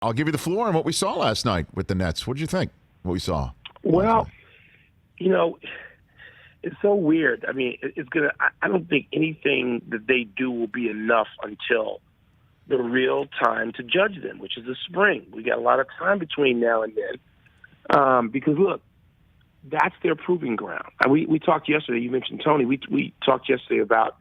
I'll give you the floor on what we saw last night with the Nets. What did you think? What we saw? Well, it's so weird. I mean, I don't think anything that they do will be enough until the real time to judge them, which is the spring. We got a lot of time between now and then. Because look, that's their proving ground. And we talked yesterday. You mentioned Tony. We talked yesterday about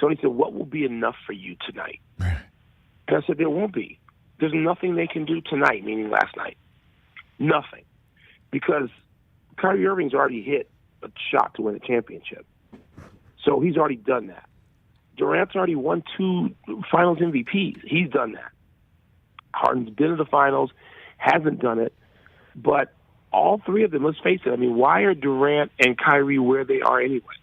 Tony said, "What will be enough for you tonight?" And I said, "There won't be. There's nothing they can do tonight," meaning last night. Nothing, because Kyrie Irving's already hit a shot to win a championship, so he's already done that. Durant's already won 2 Finals MVPs. He's done that. Harden's been to the Finals, hasn't done it, but all 3 of them, let's face it, I mean, why are Durant and Kyrie where they are anyway?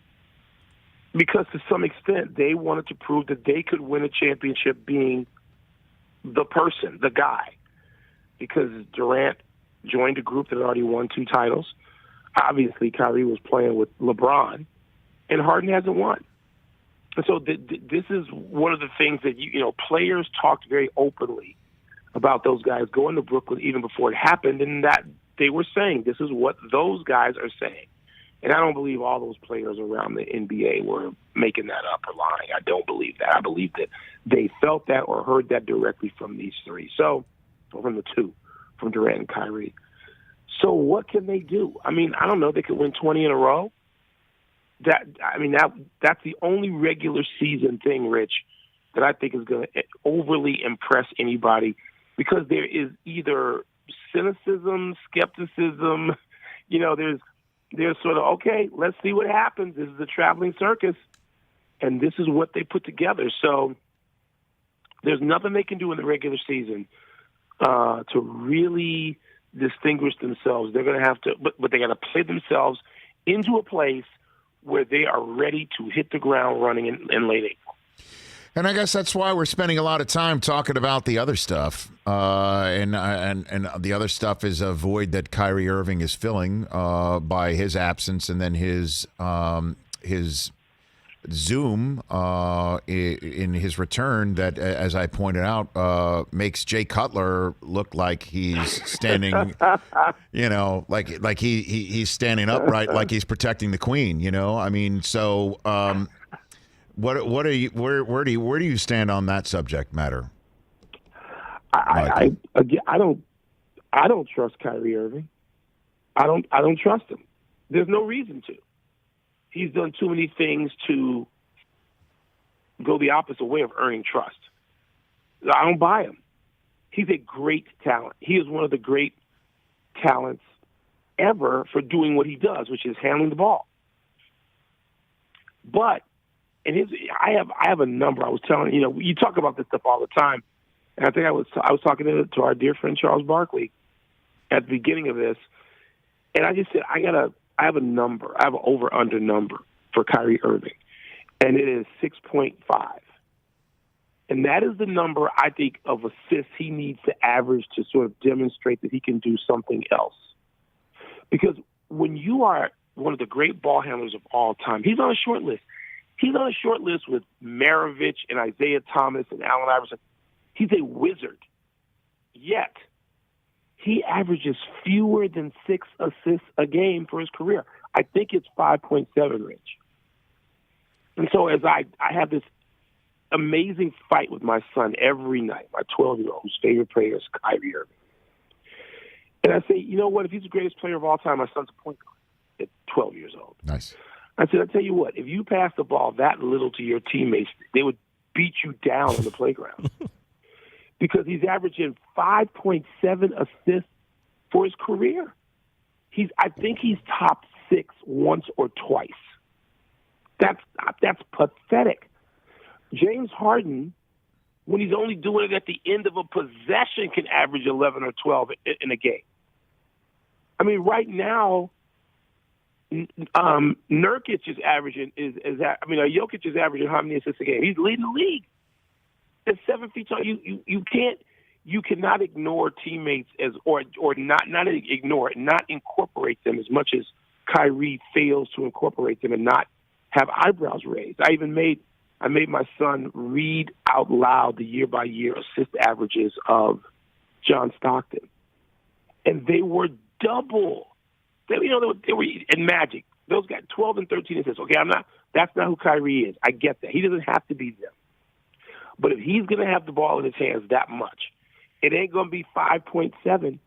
Because to some extent, they wanted to prove that they could win a championship being the person, the guy. Because Durant joined a group that had already won 2 titles. Obviously, Kyrie was playing with LeBron, and Harden hasn't won. And so this is one of the things that, players talked very openly about those guys going to Brooklyn even before it happened, and that they were saying this is what those guys are saying. And I don't believe all those players around the NBA were making that up or lying. I don't believe that. I believe that they felt that or heard that directly from these 3. So, or from the 2, from Durant and Kyrie. So what can they do? I mean, I don't know. They could win 20 in a row. That's the only regular season thing, Rich, that I think is going to overly impress anybody, because there is either cynicism, skepticism, there's sort of, okay, let's see what happens. This is a traveling circus, and this is what they put together. So there's nothing they can do in the regular season to really distinguish themselves. They're going to have to, but they got to play themselves into a place where they are ready to hit the ground running in late April. And I guess that's why we're spending a lot of time talking about the other stuff. And the other stuff is a void that Kyrie Irving is filling by his absence, and then his Zoom in his return that, as I pointed out, makes Jay Cutler look like he's standing, like he's standing upright, like he's protecting the queen. I mean, so. What are you? Where do you stand on that subject matter? I don't trust Kyrie Irving. I don't trust him. There's no reason to. He's done too many things to go the opposite way of earning trust. I don't buy him. He's a great talent. He is one of the great talents ever for doing what he does, which is handling the ball. But I have a number. I was telling you talk about this stuff all the time, and I think I was talking to our dear friend Charles Barkley at the beginning of this, and I just said I have a number. I have an over/under number for Kyrie Irving, and it is 6.5, and that is the number I think of assists he needs to average to sort of demonstrate that he can do something else. Because when you are one of the great ball handlers of all time, he's on a short list. He's on a short list with Maravich and Isaiah Thomas and Allen Iverson. He's a wizard. Yet, he averages fewer than 6 assists a game for his career. I think it's 5.7, Rich. And so as I have this amazing fight with my son every night, my 12-year-old, whose favorite player is Kyrie Irving. And I say, you know what, if he's the greatest player of all time, my son's a point guard at 12 years old. Nice. I said, I'll tell you what, if you pass the ball that little to your teammates, they would beat you down on the playground. Because he's averaging 5.7 assists for his career. I think he's top 6 once or twice. That's pathetic. James Harden, when he's only doing it at the end of a possession, can average 11 or 12 in a game. I mean, right now, Nurkic is averaging Jokic is averaging how many assists a game? He's leading the league. At 7 feet tall, you cannot ignore teammates or not ignore it, not incorporate them as much as Kyrie fails to incorporate them and not have eyebrows raised. I made my son read out loud the year by year assist averages of John Stockton. And they were double. They were in Magic. Those guys, 12 and 13 assists. Okay, that's not who Kyrie is. I get that. He doesn't have to be them. But if he's going to have the ball in his hands that much, it ain't going to be 5.7.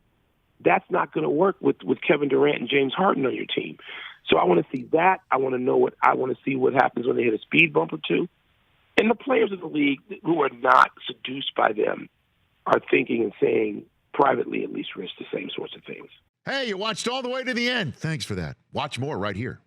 That's not going to work with Kevin Durant and James Harden on your team. So I want to see that. I want to see what happens when they hit a speed bump or two. And the players in the league who are not seduced by them are thinking and saying, privately at least, Rich, the same sorts of things. Hey, you watched all the way to the end. Thanks for that. Watch more right here.